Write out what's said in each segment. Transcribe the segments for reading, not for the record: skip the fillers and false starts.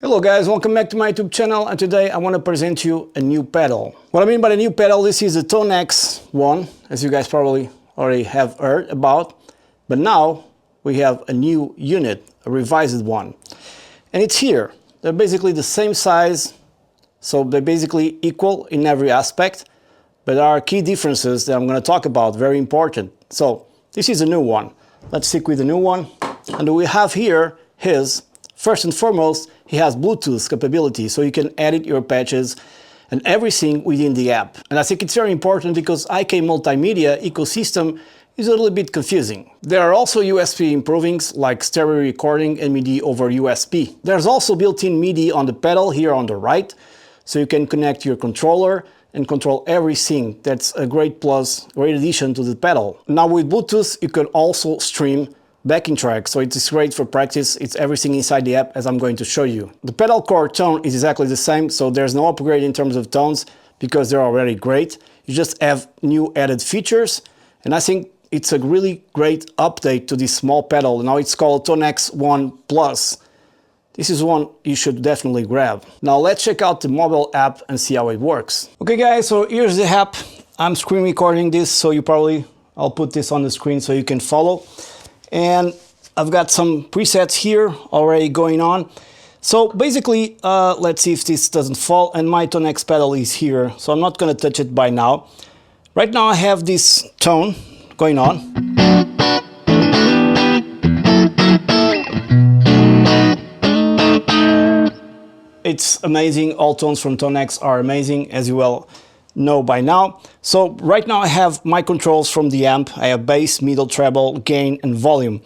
Hello guys, welcome back to my YouTube channel, and today I want to present you a new pedal. What I mean by the new pedal, this is the ToneX one, as you guys probably already have heard about, but now we have a new unit, a revised one, and it's here. They're basically the same size, so they're basically equal in every aspect, but there are key differences that I'm going to talk about, very important. So this is a new one. Let's stick with the new one, and we have here his, first and foremost, he has Bluetooth capability, so you can edit your patches and everything within the app. And I think it's very important because IK Multimedia ecosystem is a little bit confusing. There are also USB improvements like stereo recording and MIDI over USB. There's also built-in MIDI on the pedal here on the right, so you can connect your controller and control everything. That's a great plus, great addition to the pedal. Now with Bluetooth, you can also stream backing track, so it's great for practice. It's everything inside the app, as I'm going to show you. The pedal core tone is exactly the same, so there's no upgrade in terms of tones because they're already great. You just have new added features, and I think it's a really great update to this small pedal. Now it's called ToneX 1 Plus. This is one you should definitely grab. Now let's check out the mobile app and see how it works. Okay guys, so here's the app. I'm screen recording this, so I'll put this on the screen so you can follow. And I've got some presets here already going on. So basically, let's see if this doesn't fall, and my ToneX pedal is here, so I'm not going to touch it by now. Right now I have this tone going on. It's amazing, all tones from ToneX are amazing, as you well know by now. So right now I have my controls from the amp. I have bass, middle, treble, gain and volume.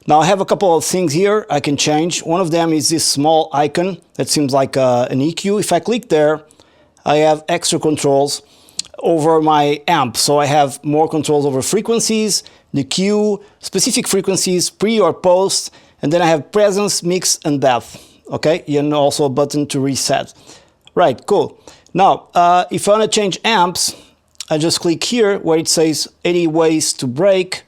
Now I have a couple of things here I can change. One of them is this small icon that seems like an EQ. If I click there, I have extra controls over my amp. So I have more controls over frequencies, the Q, specific frequencies, pre or post, and then I have presence, mix and depth. Okay, and also a button to reset. Right, cool. Now, if I want to change amps, I just click here where it says 80 ways to break,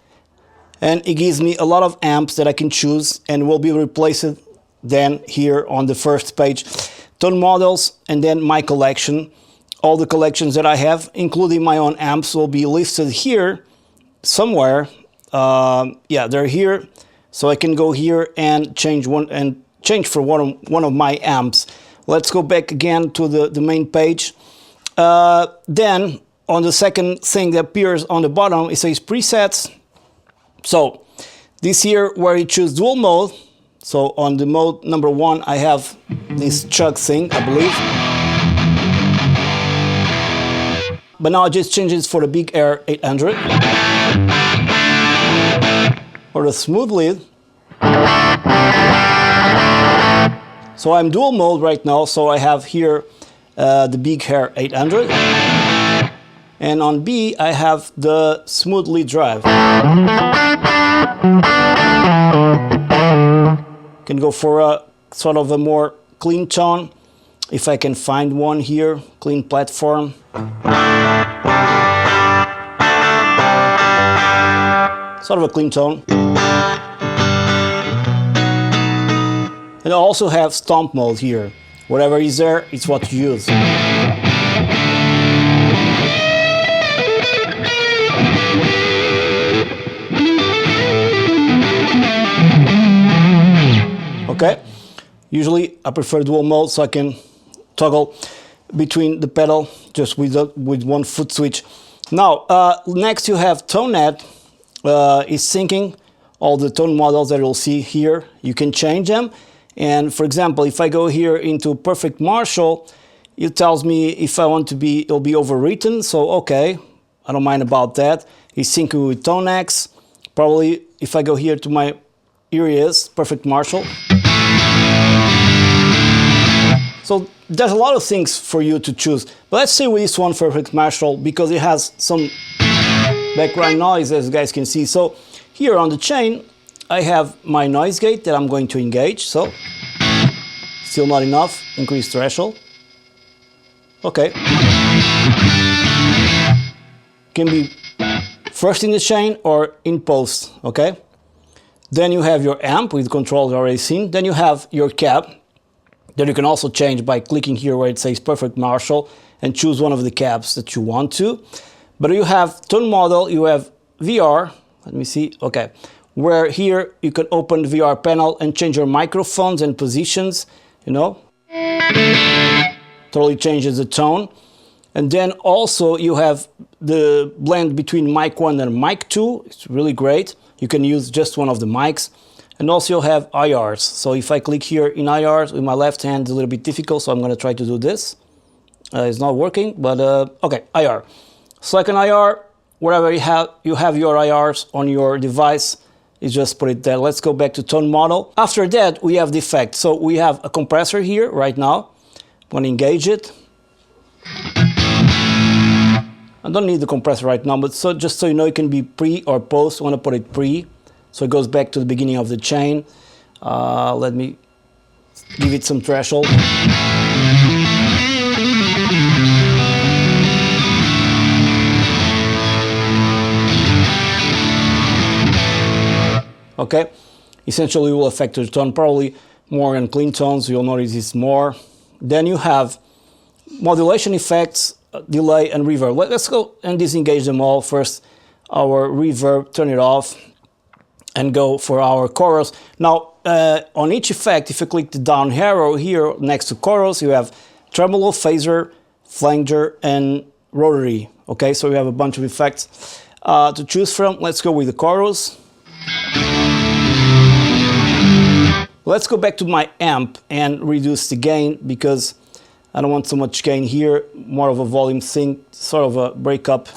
and it gives me a lot of amps that I can choose and will be replaced then here on the first page. Tone models, and then my collection. All the collections that I have, including my own amps, will be listed here somewhere. Yeah, they're here, so I can go here and change for one of my amps. Let's go back again to the main page. Then on the second thing that appears on the bottom, it says presets. So this here where you choose dual mode. So on the mode number 1, I have this chug thing, I believe. But now I just change it for the Big Air 800. Or the smooth lead. So I'm dual mode right now, so I have here the Big Hair 800, and on B I have the smooth lead drive. Can go for a sort of a more clean tone, if I can find one here, clean platform. Sort of a clean tone. And I also have stomp mode here. Whatever is there, it's what you use. Okay, usually I prefer dual mode so I can toggle between the pedal just with one foot switch. Now, next you have ToneNet. Is syncing all the tone models that you'll see here. You can change them. And for example, if I go here into Perfect Marshall, it tells me if I want to be, it'll be overwritten. So, okay, I don't mind about that. It's syncing with ToneX. Probably if I go here to my areas, Perfect Marshall. So there's a lot of things for you to choose. But let's say with this one, Perfect Marshall, because it has some background noise, as you guys can see. So here on the chain, I have my noise gate that I'm going to engage, so still not enough, increase threshold. Okay. Can be first in the chain or in post, okay? Then you have your amp with controls already seen. Then you have your cab. that you can also change by clicking here where it says Perfect Marshal and choose one of the caps that you want to. But you have tone model, you have VR, let me see, okay, where here you can open the VR panel and change your microphones and positions, you know, totally changes the tone. And then also you have the blend between mic 1 and mic 2, it's really great. You can use just one of the mics. And also you have IRs. So if I click here in IRs with my left hand, it's a little bit difficult, so I'm going to try to do this. It's not working, but okay, IR. Select an IR, wherever you have your IRs on your device, you just put it there. Let's go back to tone model. After that, we have the effect. So we have a compressor here right now. I'm going to engage it. I don't need the compressor right now, but just so you know, it can be pre or post. I want to put it pre. So it goes back to the beginning of the chain. Let me give it some threshold. Okay, essentially will affect the tone, probably more in clean tones, you'll notice it's more. Then you have modulation effects, delay and reverb. Let's go and disengage them all. First, our reverb, turn it off, and go for our chorus. Now, on each effect, if you click the down arrow here next to chorus, you have tremolo, phaser, flanger, and rotary. Okay, so we have a bunch of effects to choose from. Let's go with the chorus. Let's go back to my amp and reduce the gain because I don't want so much gain here, more of a volume sync, sort of a breakup.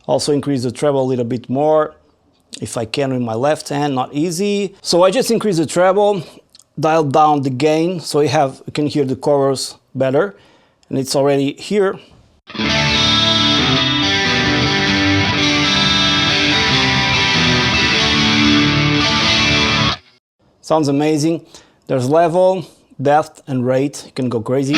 Also increase the treble a little bit more, if I can with my left hand, not easy. So I just increase the treble, dial down the gain, so you can hear the chorus better, and it's already here. Sounds amazing. There's level, depth, and rate. You can go crazy.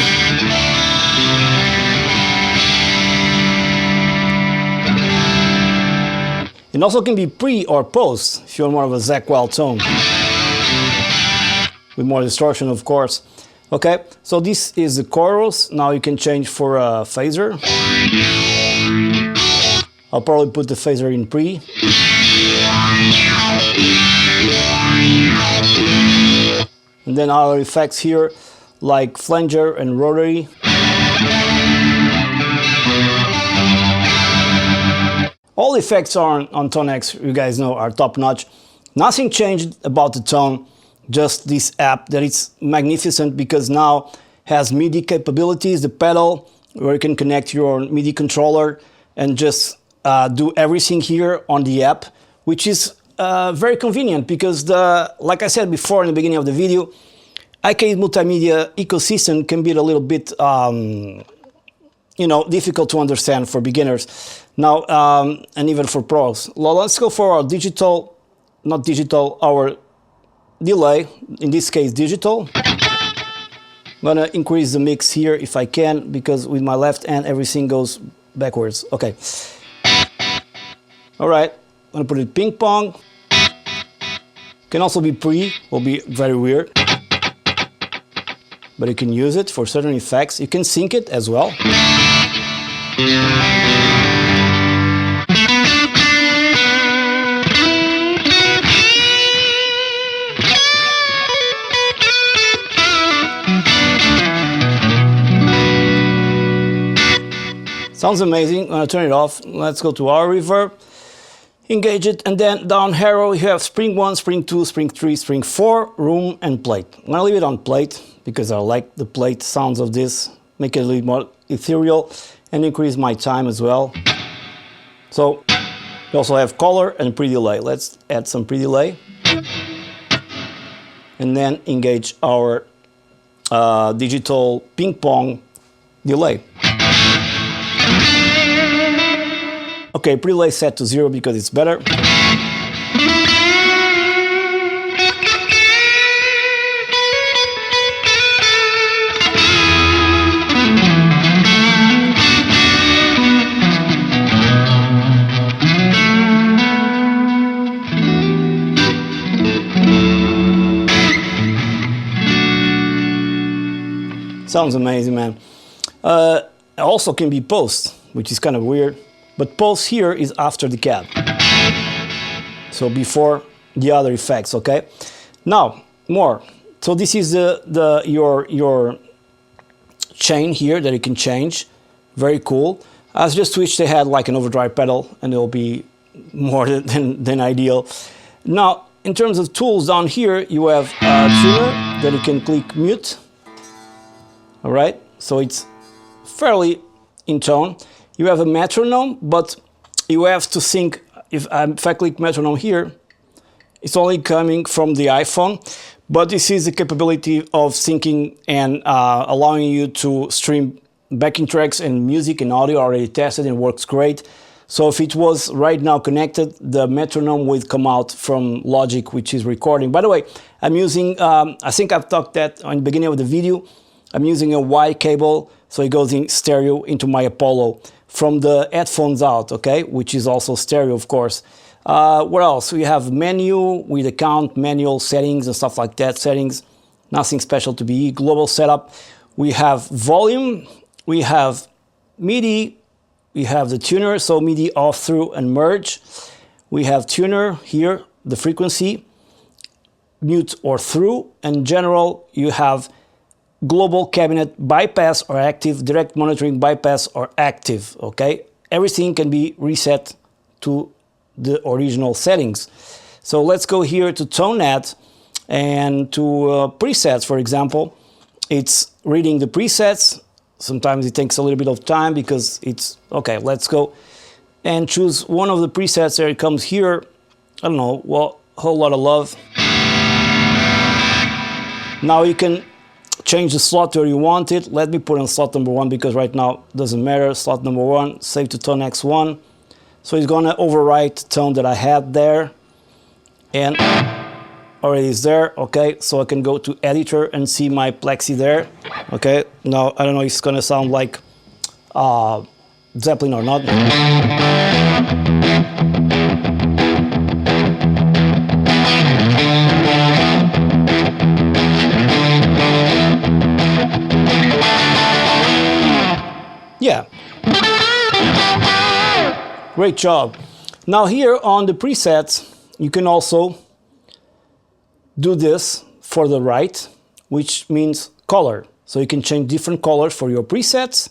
It also can be pre or post if you want more of a Zach Wild tone. With more distortion, of course. Okay, so this is the chorus. Now you can change for a phaser. I'll probably put the phaser in pre. And then our effects here, like flanger and rotary. All effects on ToneX, you guys know, are top notch. Nothing changed about the tone, just this app that it's magnificent because now has MIDI capabilities, the pedal, where you can connect your MIDI controller and just do everything here on the app, which is very convenient because, like I said before in the beginning of the video, arcade multimedia ecosystem can be a little bit, you know, difficult to understand for beginners now, and even for pros. Well, let's go for our digital, not digital, our delay, in this case digital. I'm gonna increase the mix here if I can, because with my left hand everything goes backwards. Okay. All right, I'm gonna put it ping pong. Can also be pre, will be very weird. But you can use it for certain effects. You can sync it as well. Sounds amazing. I'm gonna turn it off. Let's go to our reverb. Engage it, and then down arrow you have spring 1, spring 2, spring 3, spring 4, room, and plate. I'm gonna leave it on plate because I like the plate sounds of this, make it a little more ethereal, and increase my time as well. So you also have color and pre-delay. Let's add some pre-delay, and then engage our digital ping pong delay. Okay, pre-delay set to 0 because it's better. Sounds amazing, man. Also can be post, which is kind of weird, but post here is after the cab, so before the other effects. Okay, now more. So this is your chain here that you can change. Very cool. I just wish they had like an overdrive pedal, and it'll be more than ideal. Now, in terms of tools, down here you have a tuner that you can click mute. All right, so it's fairly in tone. You have a metronome, but you have to sync. If I click metronome here, it's only coming from the iPhone, but this is the capability of syncing and allowing you to stream backing tracks and music and audio. Already tested and works great. So if it was right now connected, the metronome would come out from Logic, which is recording. By the way, I'm using, I think I've talked that in the beginning of the video, I'm using a Y cable, so it goes in stereo into my Apollo from the headphones out, okay, which is also stereo, of course. What else? We have menu with account, manual settings and stuff like that. Settings, nothing special to be. Global setup. We have volume. We have MIDI. We have the tuner, so MIDI off, through, and merge. We have tuner here, the frequency, mute or through, and general you have global cabinet bypass or active, direct monitoring bypass or active, okay? Everything can be reset to the original settings. So let's go here to ToneX and to presets, for example. It's reading the presets. Sometimes it takes a little bit of time because it's, okay, let's go and choose one of the presets. There it comes here. I don't know, well, whole lot of love. Now you can change the slot where you want it. Let me put on slot number 1 because right now it doesn't matter. Slot number 1, save to ToneX 1. So it's gonna overwrite the tone that I had there, and already is there. Okay, so I can go to editor and see my plexi there. Okay, now I don't know if it's gonna sound like Zeppelin or not. Yeah. Great job. Now here on the presets, you can also do this for the right, which means color. So you can change different colors for your presets.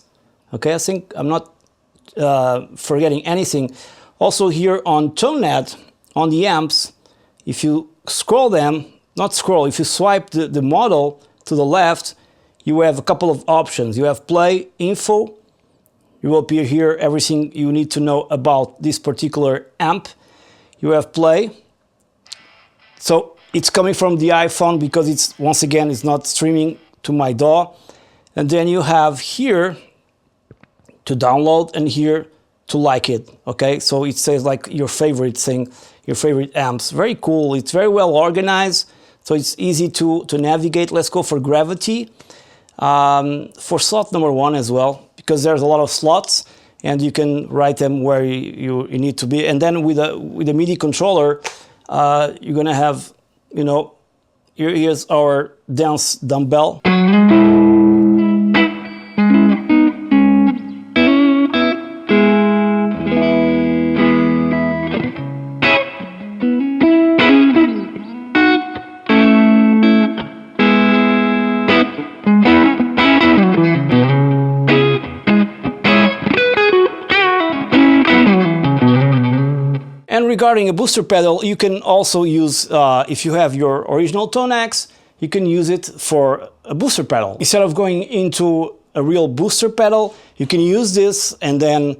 Okay, I think I'm not forgetting anything. Also here on ToneX, on the amps, if you scroll them, not scroll, if you swipe the model to the left, you have a couple of options. You have play, info. You will appear here everything you need to know about this particular amp. You have play. So it's coming from the iPhone because it's, once again, it's not streaming to my DAW. And then you have here to download and here to like it. Okay, so it says like your favorite thing, your favorite amps. Very cool. It's very well organized, so it's easy to navigate. Let's go for Gravity. For slot number 1 as well, because there's a lot of slots and you can write them where you need to be. And then with a MIDI controller, you're gonna have, you know, here's our dance dumbbell. Regarding a booster pedal, you can also use, if you have your original ToneX, you can use it for a booster pedal. Instead of going into a real booster pedal, you can use this and then,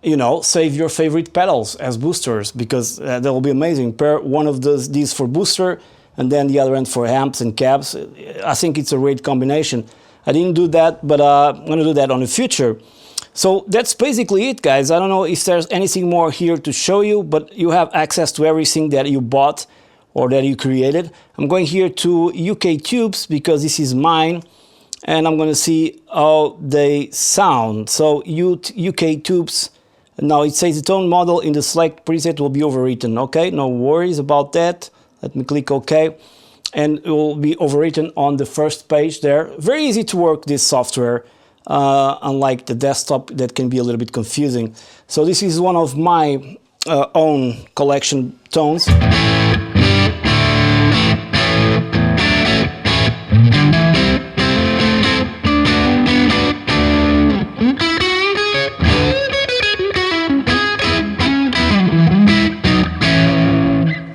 you know, save your favorite pedals as boosters, because that will be amazing. Pair one of these for booster and then the other end for amps and cabs. I think it's a great combination. I didn't do that, but I'm going to do that on the future. So that's basically it, guys. I don't know if there's anything more here to show you, but you have access to everything that you bought or that you created. I'm going here to UK tubes because this is mine, and I'm going to see how they sound. So UK tubes, now it says the tone model in the select preset will be overwritten. Okay, no worries about that. Let me click OK. and it will be overwritten on the first page there. Very easy to work this software, unlike the desktop that can be a little bit confusing. So this is one of my own collection tones.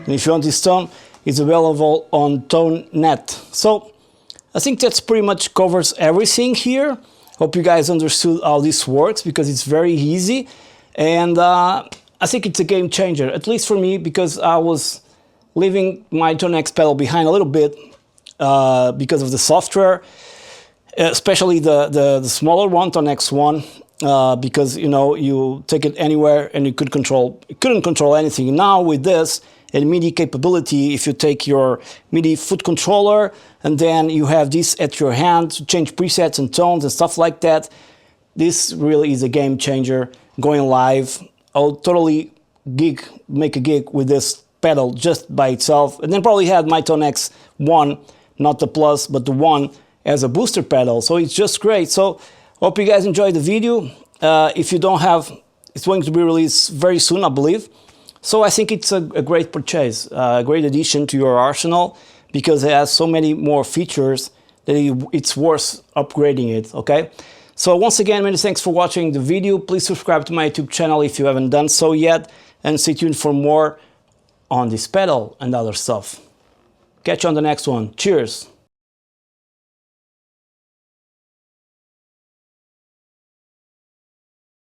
And if you want this tone, it's available on ToneNet. So I think that's pretty much covers everything here. Hope you guys understood how this works, because it's very easy, and I think it's a game changer, at least for me, because I was leaving my ToneX pedal behind a little bit because of the software, especially the smaller one, ToneX one, because you know, you take it anywhere and you couldn't control anything. Now with this and MIDI capability, if you take your MIDI foot controller and then you have this at your hand to change presets and tones and stuff like that, this really is a game changer. Going live, I'll totally make a gig with this pedal just by itself, and then probably had my ToneX 1, not the Plus, but the 1 as a booster pedal. So it's just great. So hope you guys enjoyed the video. If you don't have, it's going to be released very soon, I believe. So I think it's a great purchase, a great addition to your arsenal, because it has so many more features that it's worth upgrading it, okay? So once again, many thanks for watching the video. Please subscribe to my YouTube channel if you haven't done so yet, and stay tuned for more on this pedal and other stuff. Catch you on the next one. Cheers!